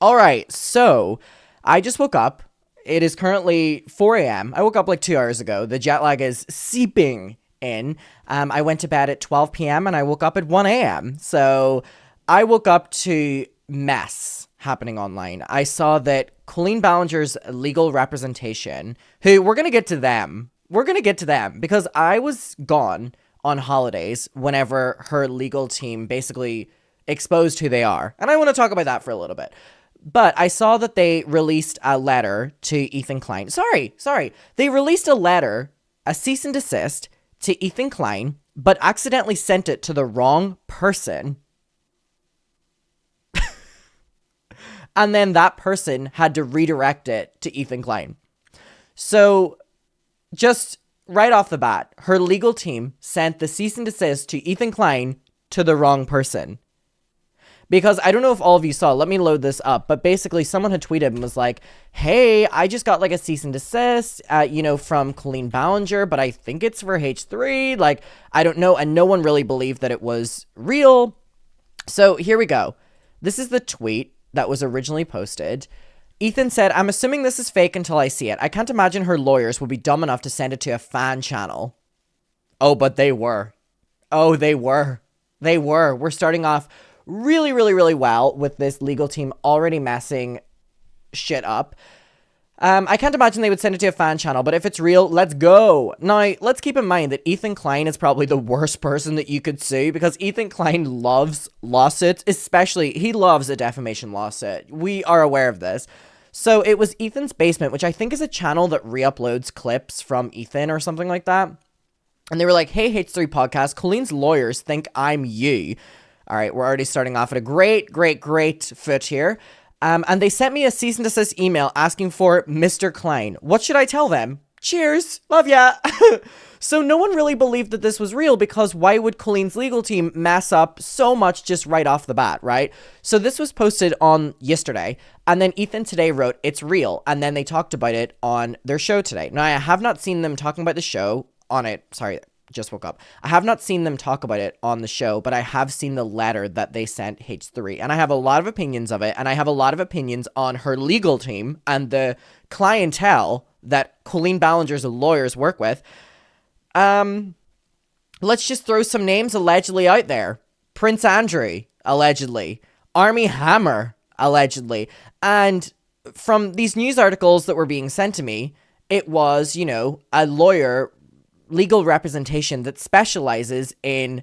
All right, so I just woke up. It is currently 4 a.m. I woke up like 2 hours ago. The jet lag is seeping in. I went to bed at 12 p.m. and I woke up at 1 a.m. So I woke up to mess happening online. I saw that Colleen Ballinger's legal representation, who we're going to get to them. We're going to get to them because I was gone on holidays whenever her legal team basically exposed who they are. And I want to talk about that for a little bit. But I saw that they released a letter to Ethan Klein. Sorry. They released a letter, a cease and desist to Ethan Klein, but accidentally sent it to the wrong person. And then that person had to redirect it to Ethan Klein. So just right off the bat, her legal team sent the cease and desist to Ethan Klein to the wrong person. Because I don't know if all of you saw, let me load this up, but basically someone had tweeted and was like, hey, I just got like a cease and desist, from Colleen Ballinger, but I think it's for H3. Like, I don't know. And no one really believed that it was real. So here we go. This is the tweet that was originally posted. Ethan said, I'm assuming this is fake until I see it. I can't imagine her lawyers would be dumb enough to send it to a fan channel. Oh, but they were. Oh, they were. They were. We're starting off really, really, really well with this legal team already messing shit up. I can't imagine they would send it to a fan channel, but if it's real, let's go. Now, let's keep in mind that Ethan Klein is probably the worst person that you could sue because Ethan Klein loves lawsuits, especially he loves a defamation lawsuit. We are aware of this. So it was Ethan's Basement, which I think is a channel that re-uploads clips from Ethan or something like that. And they were like, hey, H3 podcast, Colleen's lawyers think I'm you. All right, we're already starting off at a great foot here. And they sent me a cease and desist email asking for Mr. Klein. What should I tell them? Cheers. Love ya. So no one really believed that this was real because why would Colleen's legal team mess up so much just right off the bat, right? So this was posted on yesterday. And then Ethan today wrote, it's real. And then they talked about it on their show today. Now, I have not seen them talking about the show on it. Sorry, just woke up. I have not seen them talk about it on the show, but I have seen the letter that they sent H3, and I have a lot of opinions of it, and I have a lot of opinions on her legal team and the clientele that Colleen Ballinger's lawyers work with. Let's just throw some names allegedly out there. Prince Andrew, allegedly. Army Hammer, allegedly. And from these news articles that were being sent to me, it was, a lawyer legal representation that specializes in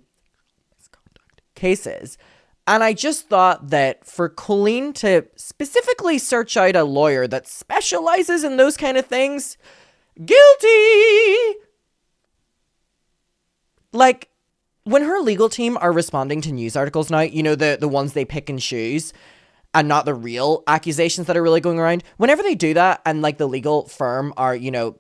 cases. And I just thought that for Colleen to specifically search out a lawyer that specializes in those kind of things, guilty! Like, when her legal team are responding to news articles now, the ones they pick and choose, and not the real accusations that are really going around. Whenever they do that and like the legal firm are,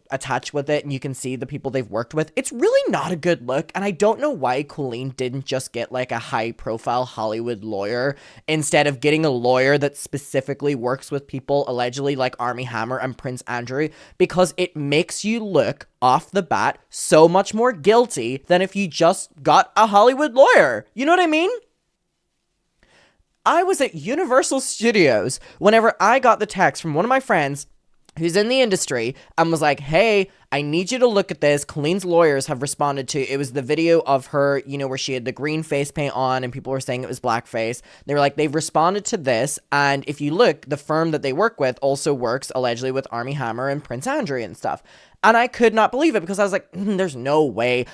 attached with it and you can see the people they've worked with, it's really not a good look. And I don't know why Colleen didn't just get like a high profile Hollywood lawyer instead of getting a lawyer that specifically works with people allegedly like Army Hammer and Prince Andrew, because it makes you look off the bat so much more guilty than if you just got a Hollywood lawyer. You know what I mean? I was at Universal Studios whenever I got the text from one of my friends who's in the industry and was like, hey, I need you to look at this. Colleen's lawyers have responded to, it was the video of her, where she had the green face paint on and people were saying it was blackface. They were like, they've responded to this. And if you look, the firm that they work with also works allegedly with Army Hammer and Prince Andrew and stuff. And I could not believe it because I was like, there's no way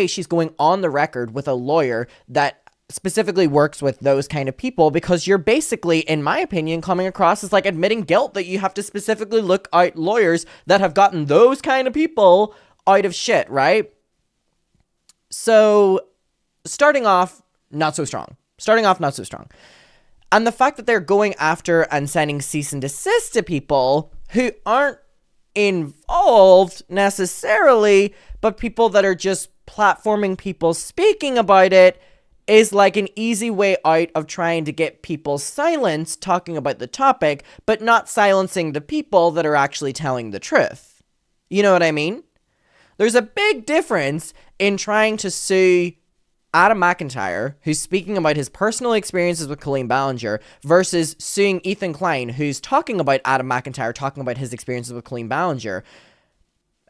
she's going on the record with a lawyer that specifically works with those kind of people, because you're basically, in my opinion, coming across as like admitting guilt that you have to specifically look out lawyers that have gotten those kind of people out of shit, right? So starting off, not so strong. And the fact that they're going after and sending cease and desist to people who aren't involved necessarily, but people that are just platforming people speaking about it, is like an easy way out of trying to get people silenced talking about the topic, but not silencing the people that are actually telling the truth. You know what I mean? There's a big difference in trying to sue Adam McIntyre, who's speaking about his personal experiences with Colleen Ballinger, versus suing Ethan Klein, who's talking about Adam McIntyre, talking about his experiences with Colleen Ballinger.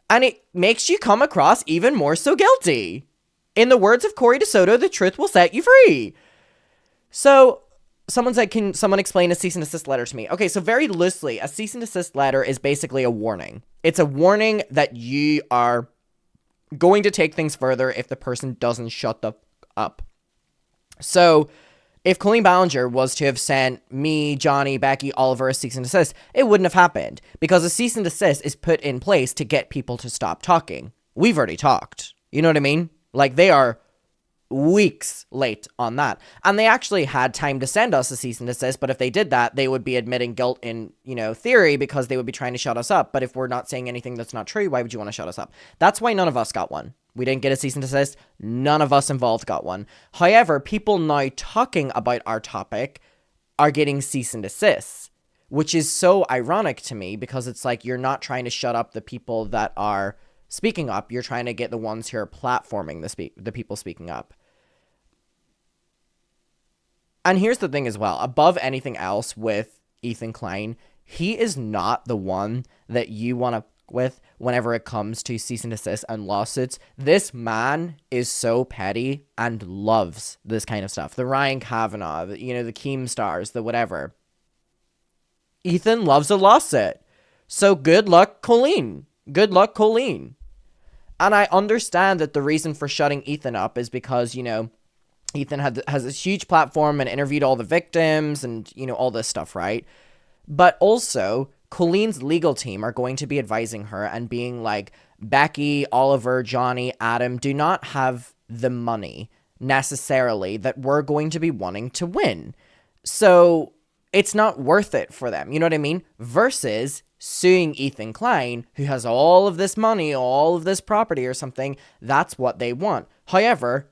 And it makes you come across even more so guilty. In the words of Corey DeSoto, the truth will set you free. So, someone said, can someone explain a cease and desist letter to me? Okay, so very loosely, a cease and desist letter is basically a warning. It's a warning that you are going to take things further if the person doesn't shut the up. So, if Colleen Ballinger was to have sent me, Johnny, Becky, Oliver a cease and desist, it wouldn't have happened. Because a cease and desist is put in place to get people to stop talking. We've already talked. You know what I mean? Like, they are weeks late on that. And they actually had time to send us a cease and desist, but if they did that, they would be admitting guilt in, theory, because they would be trying to shut us up. But if we're not saying anything that's not true, why would you want to shut us up? That's why none of us got one. We didn't get a cease and desist. None of us involved got one. However, people now talking about our topic are getting cease and desists, which is so ironic to me, because it's like you're not trying to shut up the people that are speaking up. You're trying to get the ones who are platforming the people speaking up. And here's the thing as well. Above anything else with Ethan Klein, he is not the one that you want to with whenever it comes to cease and desist and lawsuits. This man is so petty and loves this kind of stuff. The Ryan Kavanaugh, the Keemstars, the whatever. Ethan loves a lawsuit. So good luck, Colleen. Good luck, Colleen. And I understand that the reason for shutting Ethan up is because, Ethan has this huge platform and interviewed all the victims and, all this stuff, right? But also, Colleen's legal team are going to be advising her and being like, Becky, Oliver, Johnny, Adam do not have the money necessarily that we're going to be wanting to win. So it's not worth it for them. You know what I mean? Versus suing Ethan Klein, who has all of this money, all of this property or something. That's what they want. However,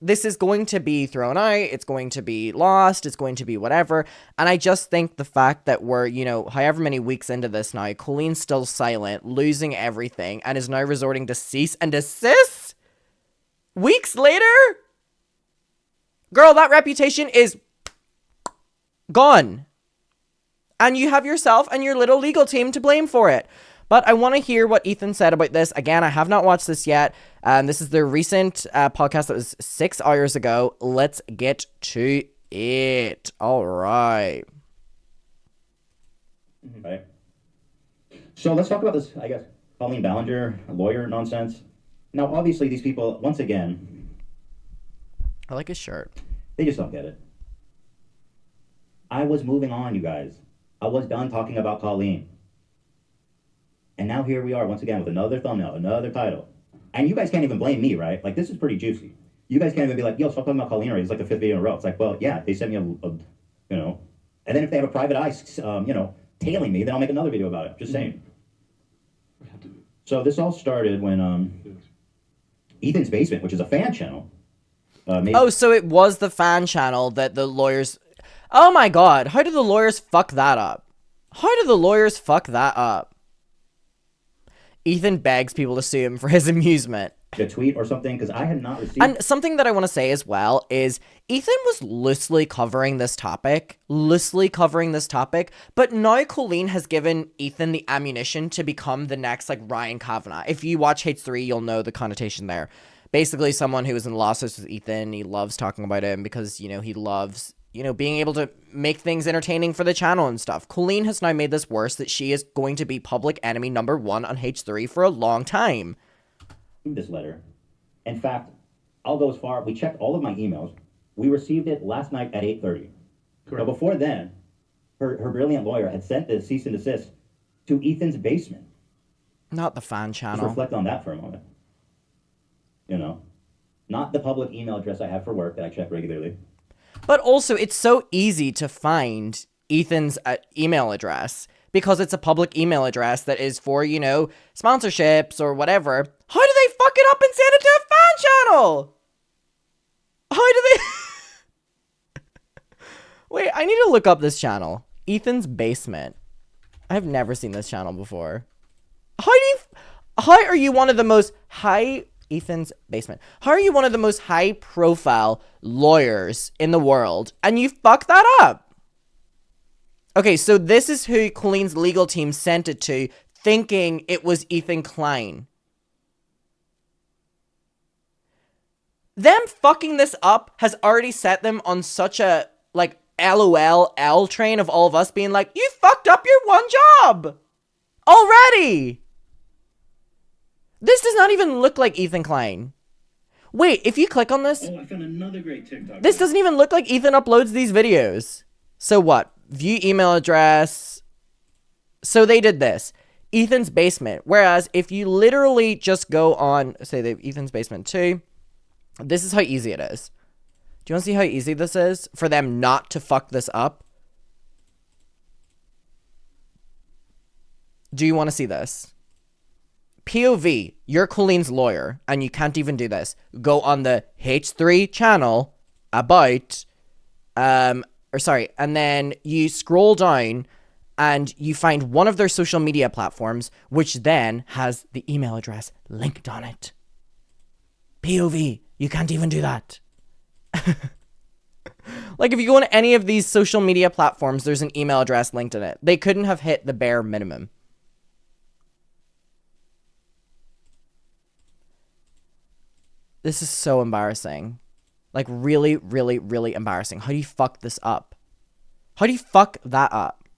this is going to be thrown out, it's going to be lost, it's going to be whatever, and I just think the fact that we're, however many weeks into this now, Colleen's still silent, losing everything, and is now resorting to cease and desist? Weeks later? Girl, that reputation is gone. And you have yourself and your little legal team to blame for it. But I want to hear what Ethan said about this. Again, I have not watched this yet. This is the recent podcast that was 6 hours ago. Let's get to it. All right. Right. So let's talk about this, I guess, Colleen Ballinger, lawyer nonsense. Now, obviously, these people, once again... I like his shirt. They just don't get it. I was moving on, you guys. I was done talking about Colleen. And now here we are once again with another thumbnail, another title. And you guys can't even blame me, right? Like, this is pretty juicy. You guys can't even be like, yo, stop talking about Colleen already. It's like the 5th video in a row. It's like, well, yeah, they sent me And then if they have a private eye, tailing me, then I'll make another video about it. Just saying. So this all started when Ethan's Basement, which is a fan channel. So it was the fan channel that the lawyers... Oh my god, how did the lawyers fuck that up? Ethan begs people to sue him for his amusement. A tweet or something, because I had not received... And something that I want to say as well is Ethan was loosely covering this topic, but now Colleen has given Ethan the ammunition to become the next, Ryan Kavanaugh. If you watch Hates 3, you'll know the connotation there. Basically, someone who is in lawsuits with Ethan, he loves talking about him because, he loves... being able to make things entertaining for the channel and stuff. Colleen has now made this worse that she is going to be public enemy number 1 on H3 for a long time. This letter. In fact, I'll go as far. We checked all of my emails. We received it last night at 8:30. So before then, her brilliant lawyer had sent the cease and desist to Ethan's Basement. Not the fan channel. Just reflect on that for a moment. Not the public email address I have for work that I check regularly. But also, it's so easy to find Ethan's email address because it's a public email address that is for, sponsorships or whatever. How do they fuck it up and send it to a fan channel? How do they... Wait, I need to look up this channel. Ethan's Basement. I have never seen this channel before. How are you one of the most high Ethan's basement. How are you one of the most high-profile lawyers in the world, and you fucked that up? Okay, so this is who Colleen's legal team sent it to, thinking it was Ethan Klein. Them fucking this up has already set them on such a, like, LOL L train of all of us being like, you fucked up your one job already. This does not even look like Ethan Klein. Wait, if you click on this, I found another great TikTok. this doesn't even look like Ethan uploads these videos. So what? View email address. So they did this. Ethan's basement. Whereas if you literally just go on, say they have Ethan's basement 2, this is how easy it is. Do you want to see how easy this is for them not to fuck this up? Do you want to see this? POV, you're Colleen's lawyer, and you can't even do this. Go on the H3 channel, about, and then you scroll down, and you find one of their social media platforms, which then has the email address linked on it. POV, you can't even do that. Like, if you go on any of these social media platforms, there's an email address linked in it. They couldn't have hit the bare minimum. This is so embarrassing. Like, really, really, really embarrassing. How do you fuck this up? How do you fuck that up?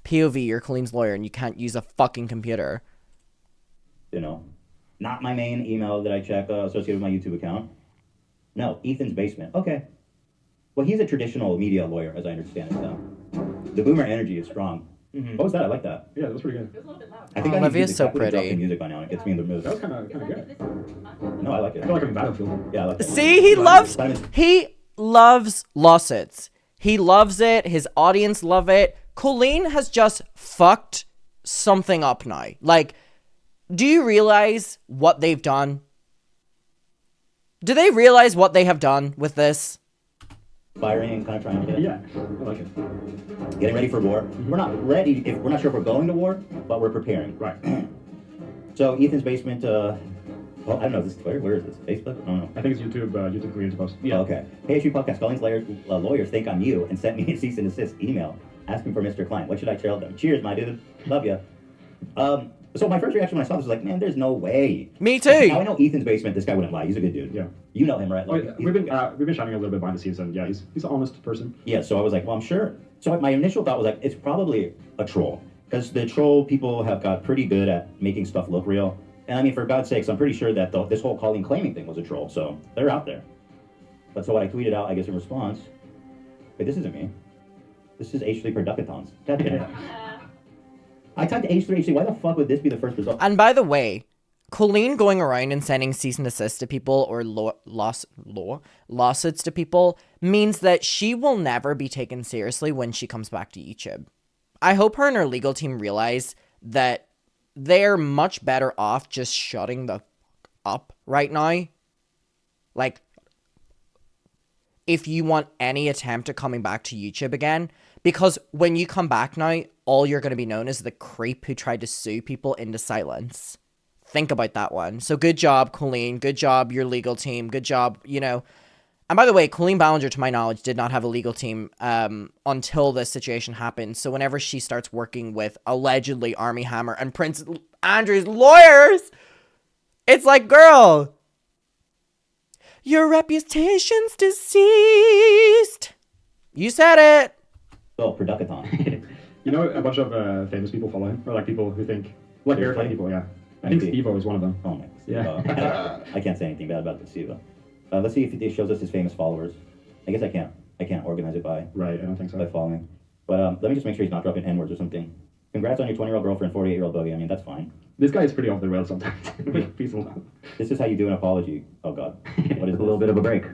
POV, you're Colleen's lawyer and you can't use a fucking computer. You know, not my main email that I check associated with my YouTube account. No, Ethan's basement. Okay. Well, he's a traditional media lawyer, as I understand it now. The boomer energy is strong. Mm-hmm. What was that? I like that. Yeah, that was pretty good. It was a little bit loud. I think Olivia's so I drop pretty. the music by now, and it gets me in the mood. That was kind of good. No, I like it. I feel like I'm in Battlefield. Yeah, I like it. See, he loves lawsuits. He loves it. His audience love it. Colleen has just fucked something up now. Like, do you realize what they've done? Do they realize what they have done with this? Firing and kind of trying to get Yeah, I like it. getting ready for war. We're not ready. If we're not sure if we're going to war, but we're preparing. Right. So Ethan's basement. Well, I don't know. Is this Twitter? Where is this? Facebook? I don't know. I think it's YouTube. YouTube Korean post. Yeah. Oh, okay. Hey, H3 Podcast. Colleen's lawyers think I'm you and sent me a cease and desist email asking for Mr. Klein. What should I tell them? Cheers, my dude. Love ya. So my first reaction when I saw this was like, man, there's no way. Me too. Now I know Ethan's basement. This guy wouldn't lie. He's a good dude. Yeah. You know him, right? Oh, Like, yeah. We've been shining a little bit behind the scenes, and yeah, he's an honest person. Yeah, so I was like, well, I'm sure. So my initial thought was like, it's probably a troll. Because the troll people have got pretty good at making stuff look real. And I mean, for God's sakes, I'm pretty sure that this whole Colleen claiming thing was a troll. So they're out there. But so what I tweeted out, I guess in response, wait, this isn't me. This is H3 Producatons. God damn it. I typed H3. Why the fuck would this be the first result? And by the way, Colleen going around and sending cease and desist to people or lawsuits to people means that she will never be taken seriously when she comes back to YouTube. I hope her and her legal team realize that they're much better off just shutting the fuck up right now. Like, if you want any attempt at coming back to YouTube again, because when you come back now, all you're going to be known as the creep who tried to sue people into silence. Think about that one. So good job, Colleen. Good job, your legal team. Good job, you know. And by the way, Colleen Ballinger, to my knowledge, did not have a legal team until this situation happened. So whenever she starts working with allegedly Armie Hammer and Prince Andrew's lawyers, it's like, girl, your reputation's deceased. You said it. Oh, Productathon. You know, a bunch of famous people follow him, or like people who think like verified people. Yeah, I think Maybe. Evo is one of them. Oh my. Yeah. I can't say anything bad about Siva. Let's see if it shows us his famous followers. I guess I can't. I can't organize it by Right, I don't think so. following. But let me just make sure he's not dropping N-words or something. Congrats on your 20-year-old girlfriend, 48-year-old bogey. I mean, that's fine. This guy is pretty off the rails sometimes. Peaceful. This is how you do an apology. Oh God. What is A little bit of a break.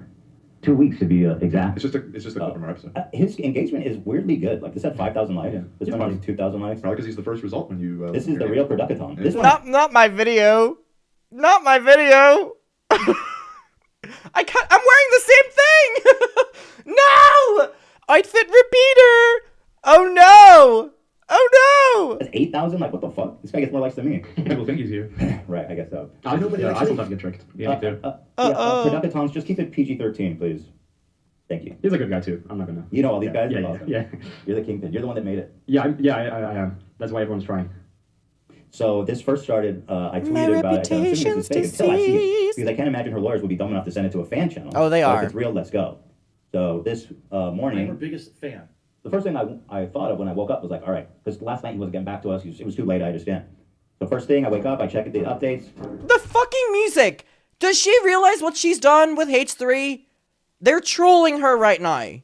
2 weeks to be exact. It's just a clip from our episode. His engagement is weirdly good. Like this had 5,000 likes. Yeah. This He's one has funny. 2,000 likes. Probably because he's the first result when you. This is the real Productathon. This one. Not my video. Not my video. I'm wearing the same thing. No! Outfit repeater. Oh no. Oh no. 8,000? Like, what the fuck? This guy gets more likes than me. People think he's you. Right, I guess so. I sometimes get tricked. Yeah, me too. Producatons, just keep it PG-13, please. Thank you. He's a good guy too. I'm not gonna. You know all these guys? Yeah. You're the kingpin. You're the one that made it. I am. That's why everyone's trying. So this first started, I tweeted My about it. I was assuming reputation's this was fake until I see it. deceased. Because I can't imagine her lawyers would be dumb enough to send it to a fan channel. Oh, they so are. If it's real, let's go. So this I'm morning, her biggest fan. the first thing I thought of when I woke up was like, all right, because last night he wasn't getting back to us. It was too late, I understand. So first thing, I wake up, I check the updates. The fucking music! Does she realize what she's done with H3? They're trolling her right now.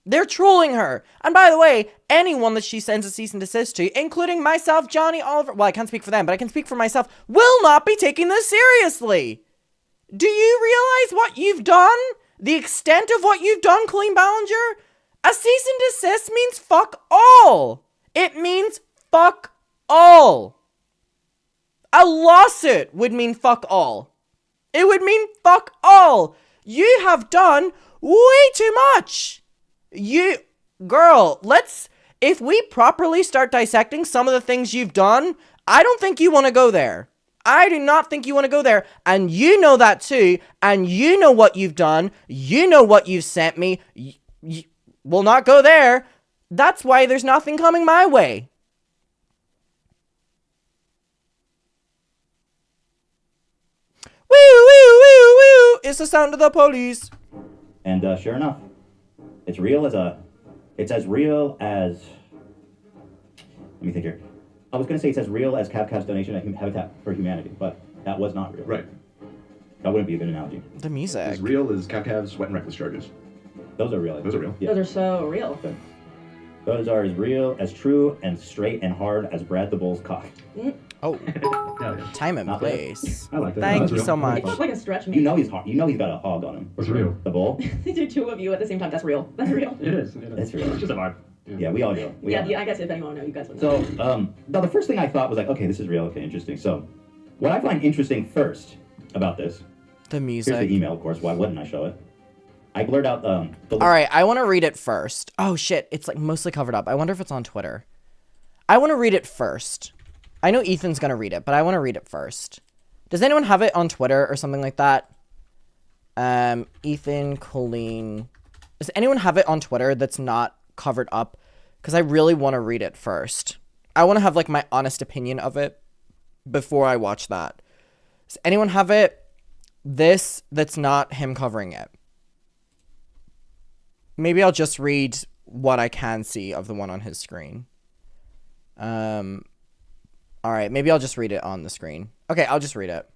They're trolling her. And by the way, anyone that she sends a cease and desist to, including myself, Johnny, Oliver, well, I can't speak for them, but I can speak for myself, will not be taking this seriously. Do you realize what you've done? The extent of what you've done, Klein Ballinger? A cease and desist means fuck all. It means fuck all. A lawsuit would mean fuck all. It would mean fuck all. You have done way too much. Girl, if we properly start dissecting some of the things you've done, I don't think you want to go there. I do not think you want to go there. And you know that too. And you know what you've done. You know what you've sent me. Will not go there. That's why there's nothing coming my way. Woo, woo, woo, woo. It's the sound of the police. And sure enough, it's as real as, let me think here. I was going to say it's as real as Kafka's donation at Habitat for Humanity, but that was not real. Right. That wouldn't be a good analogy. The music. As real as Kavkav's wet and reckless charges. Those are real. Those are real. Yeah. Those are so real. Those are as real, as true, and straight and hard as Brad the Bull's cock. Oh, Hell yeah. time and Not bad. place. I like that. Thank That's you real. so much. It's not like a stretch me. You know he's hard. You know he's got a hog on him. What's real? The bull? Do two of you at the same time. That's real. That's real. It is. It's real. It's just a vibe. Yeah, we all do. We all do. I guess if anyone know, you guys would know. So, now the first thing I thought was like, okay, this is real. Okay, interesting. So, what I find interesting first about this, The here's the music. email, of course. Why wouldn't I show it? I blurred out the. All right, I want to read it first. Oh shit, it's like mostly covered up. I wonder if it's on Twitter. I want to read it first. I know Ethan's gonna read it, but I want to read it first. Does anyone have it on Twitter or something like that? Ethan, Colleen. Does anyone have it on Twitter that's not covered up? Because I really want to read it first. I want to have like my honest opinion of it before I watch that. Does anyone have it? This that's not him covering it. Maybe I'll just read what I can see of the one on his screen. All right, maybe I'll just read it on the screen. Okay, I'll just read it.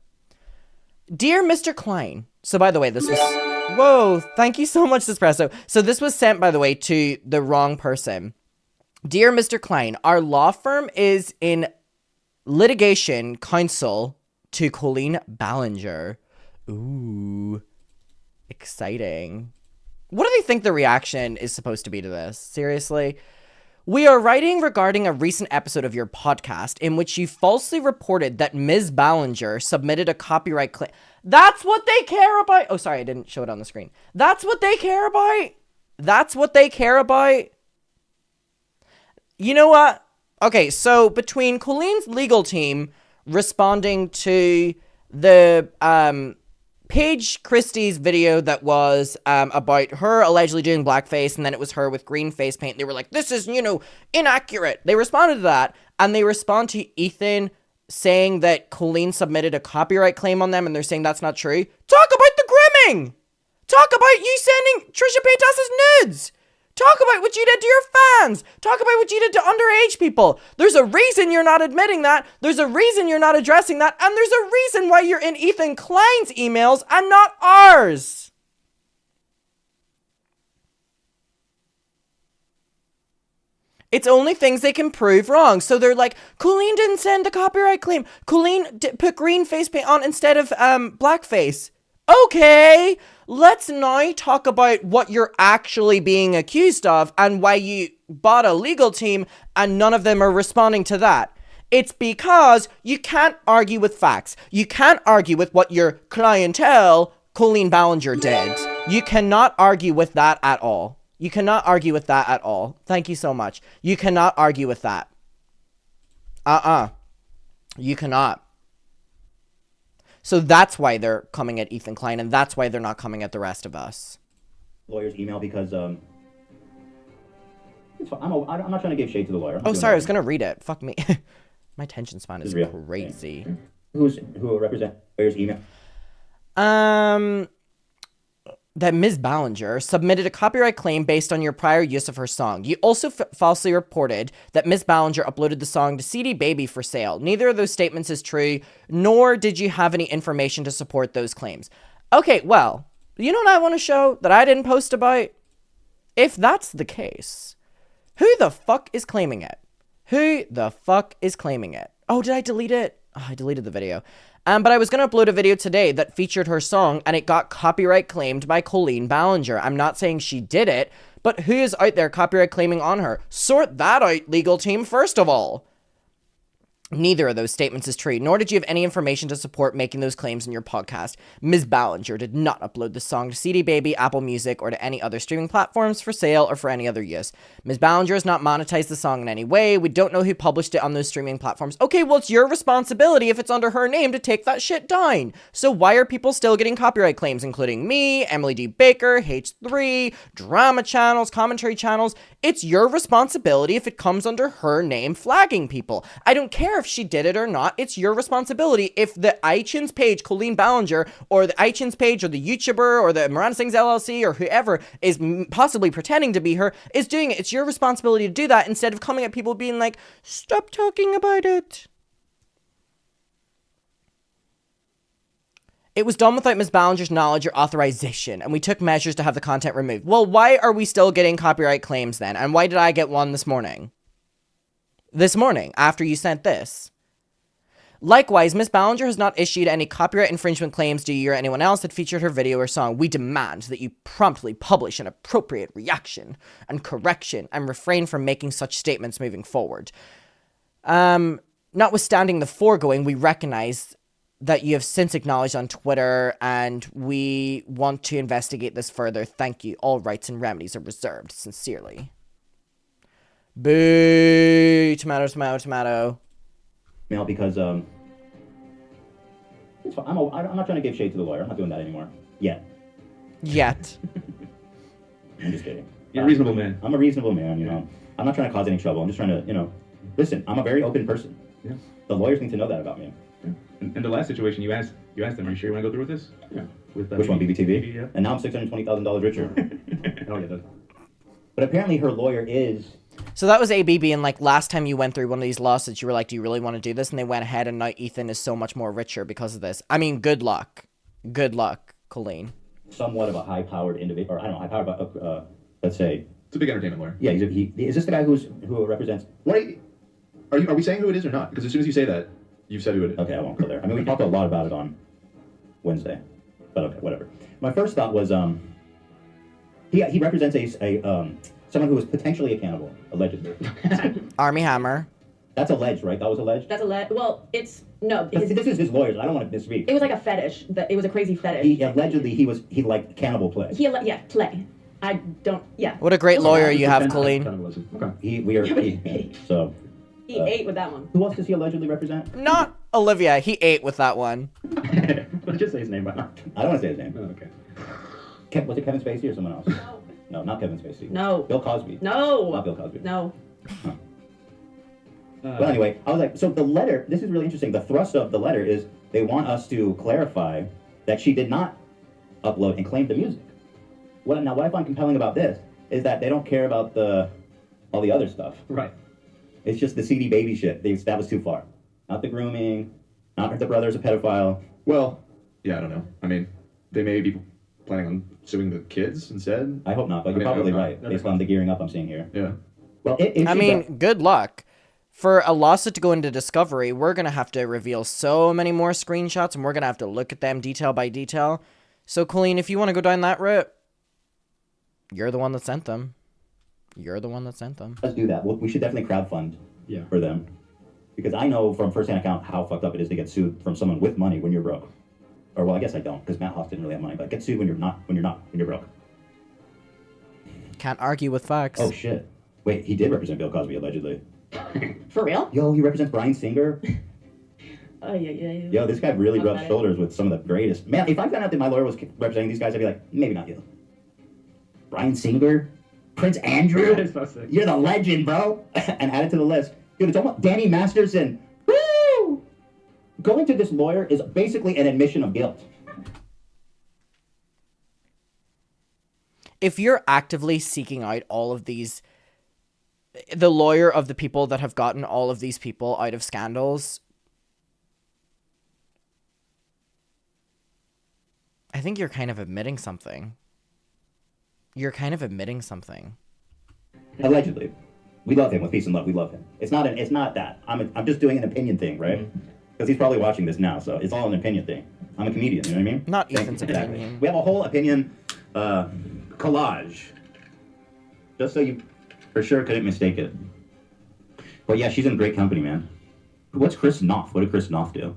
Dear Mr. Klein. So by the way, this was... Whoa, thank you so much, Espresso. So this was sent, by the way, to the wrong person. Dear Mr. Klein, our law firm is in litigation counsel to Colleen Ballinger. Ooh, exciting. What do they think the reaction is supposed to be to this? Seriously? We are writing regarding a recent episode of your podcast in which you falsely reported that Ms. Ballinger submitted a copyright claim. That's what they care about. Oh, sorry, I didn't show it on the screen. That's what they care about. That's what they care about. You know what? Okay, so between Colleen's legal team responding to the Paige Christie's video that was about her allegedly doing blackface, and then it was her with green face paint. They were like, this is, inaccurate. They responded to that, and they respond to Ethan saying that Colleen submitted a copyright claim on them, and they're saying that's not true. Talk about the grooming! Talk about you sending Trisha Paytas's nudes! Talk about what you did to your fans! Talk about what you did to underage people! There's a reason you're not admitting that, there's a reason you're not addressing that, and there's a reason why you're in Ethan Klein's emails and not ours! It's only things they can prove wrong. So they're like, Colleen didn't send the copyright claim. Colleen put green face paint on instead of blackface. Okay, let's now talk about what you're actually being accused of and why you bought a legal team and none of them are responding to that. It's because you can't argue with facts. You can't argue with what your clientele, Colleen Ballinger, did. You cannot argue with that at all. You cannot argue with that at all. Thank you so much. You cannot argue with that. You cannot. So that's why they're coming at Ethan Klein, and that's why they're not coming at the rest of us. Lawyer's email because it's fine. I'm not trying to give shade to the lawyer. I'm not Oh, doing sorry, I that. was gonna read it. Fuck me. My attention span is It's real. crazy. Who represent lawyer's email? That Ms. Ballinger submitted a copyright claim based on your prior use of her song. You also falsely reported that Ms. Ballinger uploaded the song to CD Baby for sale. Neither of those statements is true, nor did you have any information to support those claims. Okay, well, you know what I want to show that I didn't post about? If that's the case, who the fuck is claiming it? Who the fuck is claiming it? Oh, did I delete it? Oh, I deleted the video. But I was going to upload a video today that featured her song, and it got copyright claimed by Klein Ballinger. I'm not saying she did it, but who is out there copyright claiming on her? Sort that out, legal team, first of all. Neither of those statements is true, nor did you have any information to support making those claims in your podcast. Ms. Ballinger did not upload the song to CD Baby, Apple Music, or to any other streaming platforms for sale or for any other use. Ms. Ballinger has not monetized the song in any way. We don't know who published it on those streaming platforms. Okay, well, it's your responsibility if it's under her name to take that shit down. So why are people still getting copyright claims, including me, Emily D. Baker, H3, drama channels, commentary channels? It's your responsibility if it comes under her name flagging people. I don't care if she did it or not. It's your responsibility if the iTunes page, Klein Ballinger, or the iTunes page, or the YouTuber, or the Miranda Sings LLC, or whoever is possibly pretending to be her, is doing it. It's your responsibility to do that instead of coming at people being like, stop talking about it. It was done without Ms. Ballinger's knowledge or authorization, and we took measures to have the content removed. Well, why are we still getting copyright claims then? And why did I get one this morning? This morning, after you sent this. Likewise, Ms. Ballinger has not issued any copyright infringement claims to you or anyone else that featured her video or song. We demand that you promptly publish an appropriate reaction and correction and refrain from making such statements moving forward. Notwithstanding the foregoing, we recognize that you have since acknowledged on Twitter, and we want to investigate this further. Thank you. All rights and remedies are reserved. Sincerely. Boo! Tomato, tomato, tomato. Email because it's fine. I'm not trying to give shade to the lawyer. I'm not doing that anymore. Yet. I'm just kidding. You're a reasonable man. I'm a reasonable man, you know. I'm not trying to cause any trouble. I'm just trying to, you know, listen, I'm a very open person. Yeah. The lawyers need to know that about me. Yeah. And the last situation, you asked them, are you sure you want to go through with this? Yeah. With Which one, BBTV? Yeah. And now I'm $620,000 richer. Oh, yeah. But apparently her lawyer is... So that was ABB, and like last time you went through one of these lawsuits, you were like, do you really want to do this? And they went ahead, and now Ethan is so much more richer because of this. I mean, good luck. Good luck, Klein. Somewhat of a high-powered individual, or I don't know, high-powered, but let's say... It's a big entertainment lawyer. Yeah, is this the guy who represents... Are we saying who it is or not? Because as soon as you say that, you've said who it is. Okay, I won't go there. I mean, we talked a lot about it on Wednesday, but okay, whatever. My first thought was, he represents someone who is potentially a cannibal, allegedly. Army Hammer. That's alleged, right? That was alleged? That's well, it's no. This is his lawyers. I don't want to misspeak. It was like a fetish. It was a crazy fetish. He liked cannibal play. Play. I don't. Yeah. What a great lawyer you have, Klein. Okay. He ate with that one. Who else does he allegedly represent? Not Olivia. He ate with that one. Let's just say his name by now. I don't want to say his name. Oh, okay. Was it Kevin Spacey or someone else? No. No, not Kevin Spacey. No. Bill Cosby. No. Not Bill Cosby. No. Huh. Well, anyway, I was like, so the letter, this is really interesting. The thrust of the letter is they want us to clarify that she did not upload and claim the music. What I find compelling about this is that they don't care about all the other stuff. Right. It's just the CD Baby shit. That was too far. Not the grooming, not that the brother's a pedophile. Well, yeah, I don't know. I mean, they may be planning on suing the kids instead. I hope not, but you're probably right, based on the gearing up I'm seeing here. Yeah. Well, good luck. For a lawsuit to go into discovery, we're going to have to reveal so many more screenshots, and we're going to have to look at them detail by detail. So, Klein, if you want to go down that route, you're the one that sent them. You're the one that sent them. Let's do that. We should definitely crowdfund for them. Because I know from first-hand account how fucked up it is to get sued from someone with money when you're broke. Or, well, I guess I don't, because Matt Hoff didn't really have money, but get sued when you're broke. Can't argue with facts. Oh shit! Wait, he did represent Bill Cosby allegedly. For real? Yo, he represents Bryan Singer. Oh yeah. Yo, this guy really Talk rubs about it. shoulders with some of the greatest. Man, if I found out that my lawyer was representing these guys, I'd be like, maybe not you. Bryan Singer, Prince Andrew. It's so sick. You're the legend, bro. And add it to the list. Dude, it's almost Danny Masterson. Woo! Going to this lawyer is basically an admission of guilt. If you're actively seeking out all of these, the lawyer of the people that have gotten all of these people out of scandals, I think you're kind of admitting something. You're kind of admitting something. Allegedly. We love him with peace and love. We love him. It's not that. I'm just doing an opinion thing, right? Because he's probably watching this now, so it's all an opinion thing. I'm a comedian, you know what I mean? Not Thank Ethan's you. Exactly. opinion. We have a whole opinion collage. Just so you for sure couldn't mistake it. But yeah, she's in great company, man. What's Chris Knopf? What did Chris Knopf do?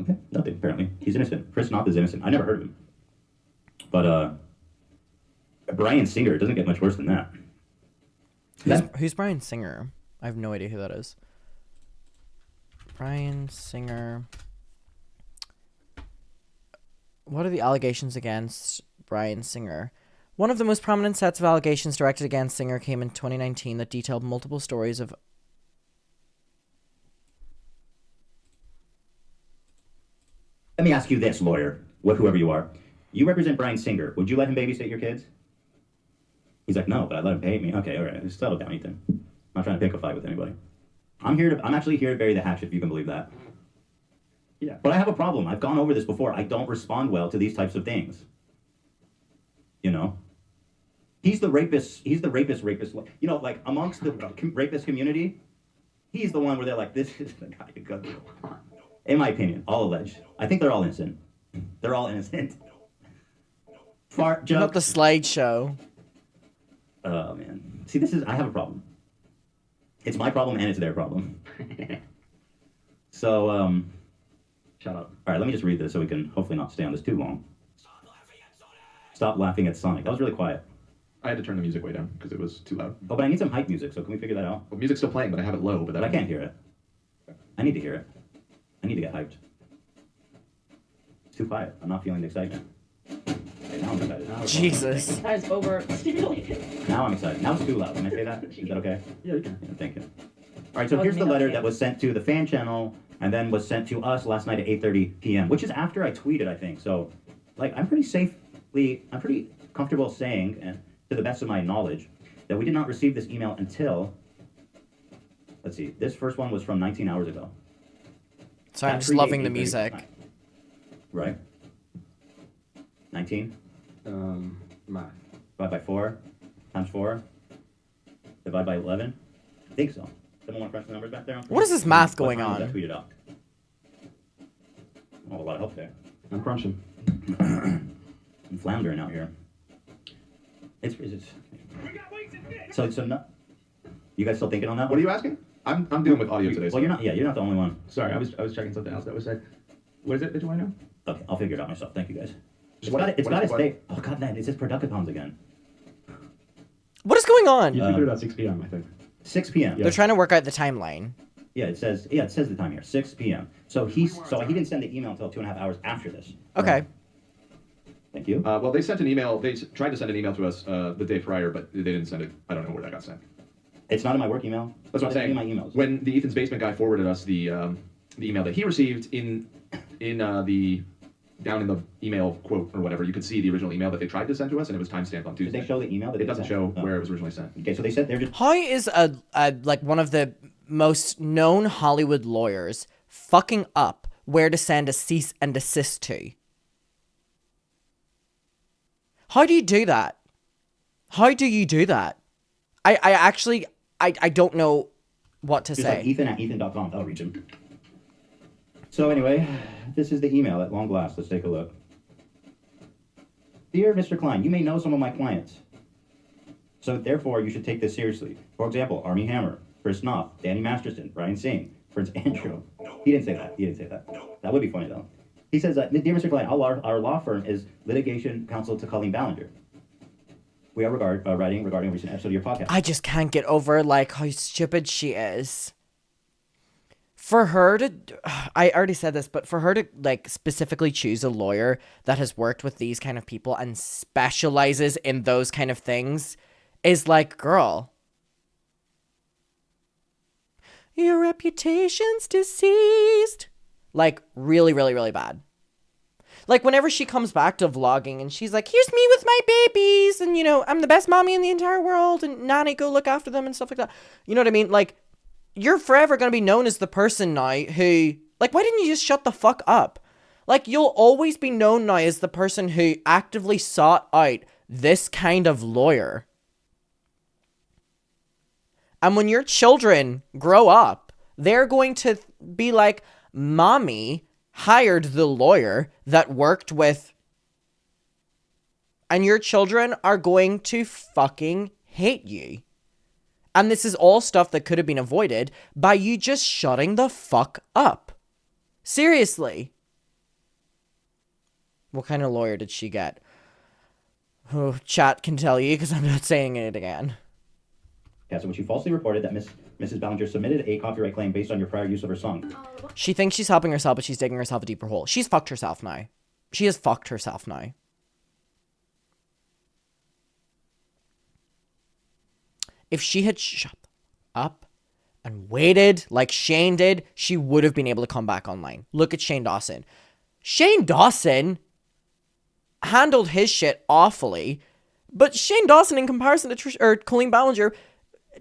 Okay, nothing, apparently. He's innocent. Chris Knopf is innocent. I never heard of him. But Bryan Singer, it doesn't get much worse than that. Who's Bryan Singer? I have no idea who that is. Bryan Singer. What are the allegations against Bryan Singer? One of the most prominent sets of allegations directed against Singer came in 2019 that detailed multiple stories of... Let me ask you this, lawyer, whoever you are. You represent Bryan Singer. Would you let him babysit your kids? He's like, no, but I'd let him pay me. Okay, all right, just settle down, Ethan. I'm not trying to pick a fight with anybody. I'm actually here to bury the hatchet, if you can believe that. Yeah. But I have a problem. I've gone over this before. I don't respond well to these types of things. You know? He's the rapist. You know, like, amongst the rapist community, he's the one where they're like, this is the guy you go to. In my opinion, all alleged. I think they're all innocent. They're all innocent. Fart jokes. Not the slideshow. Oh, man. See, I have a problem. It's my problem and it's their problem. So, Shut up. all right, let me just read this so we can hopefully not stay on this too long. Stop laughing at Sonic. That was really quiet. I had to turn the music way down because it was too loud. Oh, but I need some hype music, so can we figure that out? Well, music's still playing, but I have it low. But But I can't hear it. I need to hear it. I need to get hyped. It's too quiet. I'm not feeling the excitement. Okay, now I'm excited. Jesus. That is overstimulated. Now I'm excited. Now it's too loud. Can I say that? Is that okay? Yeah, you can. Yeah, thank you. All right, so Oh, here's you the mean letter okay. that was sent to the fan channel and then was sent to us last night at 8:30 p.m., which is after I tweeted, I think. So, like, I'm pretty comfortable saying, and to the best of my knowledge, that we did not receive this email until, let's see, this first one was from 19 hours ago. Sorry, I'm That just predates loving the 8:30 music. tonight. Right? 19 Math. divided by 4 times 4 divided by 11. I think so. Someone want to crunch the numbers back there? What is this math What going time was on? that tweeted out? Oh, a lot of help there. I'm crunching. I'm floundering out here. It's so no. You guys still thinking on that? what are you asking? I'm dealing with audio today. So Well, you're not. Yeah, you're not the only one. Sorry, I was checking something else that was said. What is it that you want to know? Okay, I'll figure it out myself. Thank you guys. It's What- got to what- stay. Oh god, man, it says Producticons again. What is going on? You tweeted at 6 p.m. I think. 6 p.m. They're trying to work out the timeline. Yeah, it says the time here, 6 p.m. So he didn't send the email until 2.5 hours after this. Okay. Thank you. well, they sent an email. They tried to send an email to us the day prior, but they didn't send it. I don't know where that got sent. It's not in my work email. That's what I'm It's saying. in my emails. When the Ethan's Basement guy forwarded us the email that he received in the down in the email quote or whatever, you could see the original email that they tried to send to us, and it was timestamped on Did Tuesday. they show the email? That It they doesn't sent? show Oh. where it was originally sent. Okay, so they said they're just. How is a like one of the most known Hollywood lawyers fucking up where to send a cease and desist to? How do you do that? How do you do that? I actually don't know what to Just say. like Ethan at ethan.com. That'll reach him. So anyway, this is the email at long last. Let's take a look. Dear Mr. Klein, you may know some of my clients. So therefore, you should take this seriously. For example, Armie Hammer, Chris Knopf, Danny Masterson, Bryan Singer, Prince Andrew. He didn't say that. That would be funny though. He says, "Dear Mr. Klein, our law firm is litigation counsel to Colleen Ballinger. We are writing regarding a recent episode of your podcast." I just can't get over like how stupid she is. For her to, I already said this, but for her to like specifically choose a lawyer that has worked with these kind of people and specializes in those kind of things is like, girl, your reputation's deceased. Like, really, really, really bad. Like, whenever she comes back to vlogging and she's like, here's me with my babies, and, you know, I'm the best mommy in the entire world, and Nanny, go look after them and stuff like that. You know what I mean? Like, you're forever going to be known as the person now who, like, why didn't you just shut the fuck up? Like, you'll always be known now as the person who actively sought out this kind of lawyer. And when your children grow up, they're going to be like, Mommy hired the lawyer that worked with... And your children are going to fucking hate you. And this is all stuff that could have been avoided by you just shutting the fuck up. Seriously. What kind of lawyer did she get? Oh, chat can tell you because I'm not saying it again. So when she falsely reported that Mrs. Ballinger submitted a copyright claim based on your prior use of her song. She thinks she's helping herself, but she's digging herself a deeper hole. She's fucked herself now. She has fucked herself now. If she had shut up and waited like Shane did, she would have been able to come back online. Look at Shane Dawson. Shane Dawson handled his shit awfully, but Shane Dawson, in comparison to Colleen Ballinger,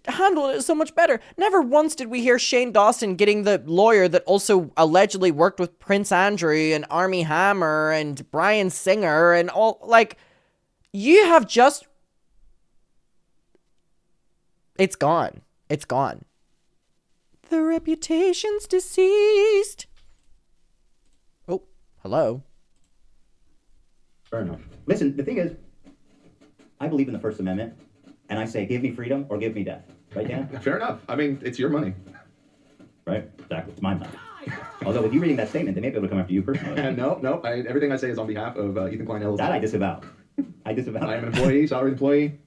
handled it so much better. Never once did we hear Shane Dawson getting the lawyer that also allegedly worked with Prince Andrew and Armie Hammer and Bryan Singer and all. Like, you have just... It's gone. It's gone. The reputation's deceased. Oh, hello. Fair enough. Listen, the thing is, I believe in the First Amendment, and I say, give me freedom or give me death. Right, Dan? Fair enough. I mean, it's your money. Right? Exactly. It's my money. Although, with you reading that statement, they may be able to come after you personally. No. Everything I say is on behalf of Ethan Klein LLC. That I disavow. I disavow. I am an employee, salaried employee.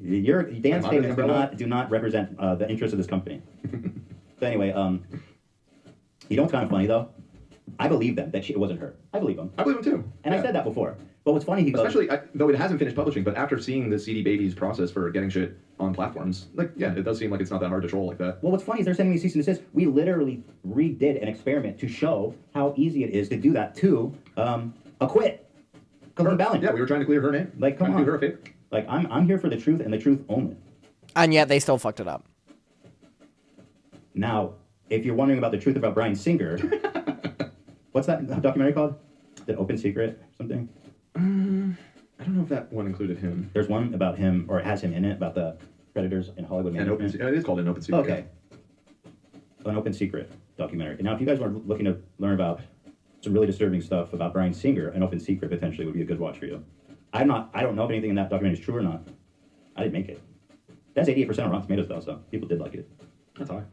Dan's statements do not represent the interests of this company. So anyway, you know what's kind of funny, though? I believe them, that it wasn't her. I believe them. I believe him, too. And I said that before. But what's funny, he goes... Especially, though it hasn't finished publishing, but after seeing the CD Babies process for getting shit on platforms, like, yeah, it does seem like it's not that hard to troll like that. Well, what's funny is they're sending me cease and desist. We literally redid an experiment to show how easy it is to do that to acquit Colleen Ballinger. Yeah, we were trying to clear her name. Like, come on. Do her a favor. Like, I'm here for the truth and the truth only. And yet they still fucked it up. Now, if you're wondering about the truth about Bryan Singer, what's that documentary called? The Open Secret or something? I don't know if that one included him. There's one about him, or it has him in it, about the predators in Hollywood. It is called An Open Secret. Okay. An Open Secret documentary. Now, if you guys are looking to learn about some really disturbing stuff about Bryan Singer, An Open Secret potentially would be a good watch for you. I don't know if anything in that documentary is true or not. I didn't make it. That's 88% on Rotten Tomatoes, though, so people did like it. That's high.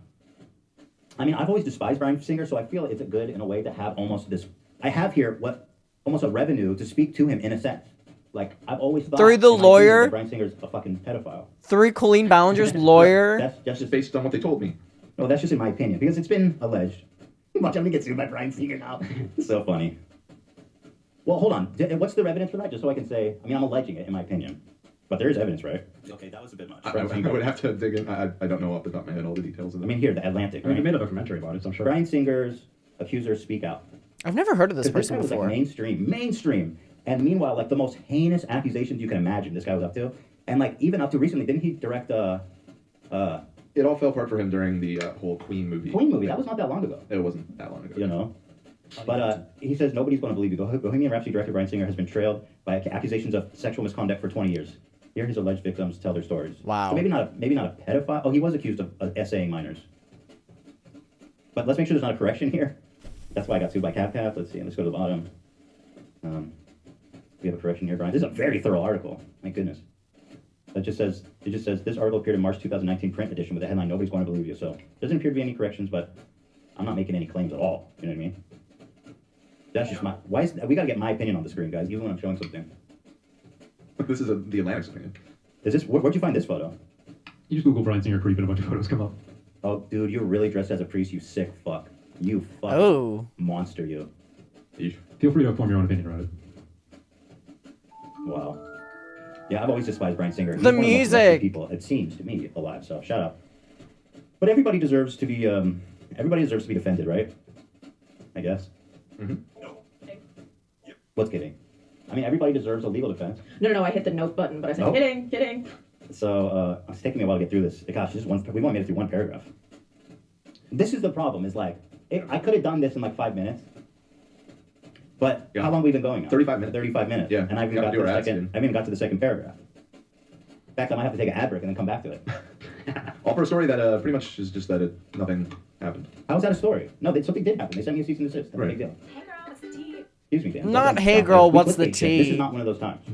I mean, I've always despised Bryan Singer, so I feel it's good in a way to have almost this... I have here almost a revenue to speak to him in a sense. Like, I've always thought... Through the lawyer... that Bryan Singer's a fucking pedophile. Through Colleen Ballinger's lawyer... That's just... Based on what they told me. No, that's just in my opinion, because it's been alleged. Watch, I'm gonna get sued by Bryan Singer now. It's so funny. Well, hold on. What's the evidence for that? Just so I can say... I mean, I'm alleging it, in my opinion. But there is evidence, right? Okay, that was a bit much. I would have to dig in. I don't know off the top of my head all the details of that. I mean, here, The Atlantic, I mean, right? they made a documentary about it, so I'm sure. Bryan Singer's accusers speak out. I've never heard of this Because person guy was before. like mainstream. And meanwhile, like the most heinous accusations you can imagine this guy was up to. And like even up to recently, didn't he direct It all fell apart for him during the whole Queen movie. Queen movie? That was not that long ago. It wasn't that long ago. You know? But he says nobody's going to believe you. Bohemian Rhapsody director Bryan Singer has been trailed by accusations of sexual misconduct for 20 years. Here his alleged victims tell their stories. Wow. So maybe not a pedophile. Oh, he was accused of essaying minors. But let's make sure there's not a correction here. That's why I got sued by CapCap. Let's see. Let's go to the bottom. We have a correction here, Brian. This is a very thorough article. My goodness. It just says this article appeared in March 2019 print edition with the headline "Nobody's going to believe you." So doesn't appear to be any corrections, but I'm not making any claims at all. You know what I mean? That's just my. Why is we gotta get my opinion on the screen, guys? Even when I'm showing something. This is the Atlantic's opinion. Is this? Where'd you find this photo? You just Google Brian Singer creep and a bunch of photos come up. Oh, dude, you're really dressed as a priest. You sick fuck. You fucking Oh. monster. You. Yeesh. Feel free to form your own opinion about it. Wow. Yeah, I've always despised Brian Singer. He's The one of most music. arrested people, it seems to me, alive. So shut up. But everybody deserves to be. Everybody deserves to be defended, right? I guess. Mm-hmm. What's kidding? I mean, everybody deserves a legal defense. No, I hit the note button, but I said, Nope. kidding. So it's taking me a while to get through this. Gosh, we've only made it through one paragraph. This is the problem. Is like I could have done this in like 5 minutes. But Yeah. how long have we been going now? 35 minutes. 35 minutes. Yeah. And I haven't We have got to to do the our ads second. soon. I haven't even got to the second paragraph. In fact, I might have to take an ad break and then come back to it. All for a story that pretty much is just that nothing happened. How's that a story? No, something did happen. They sent me a cease and desist. That's a Right. big deal. Hey girl, what's the tea? Excuse me, Dan. Not, Don't- hey don't- girl, we what's the clickbait shit. This tea? is not one of those times.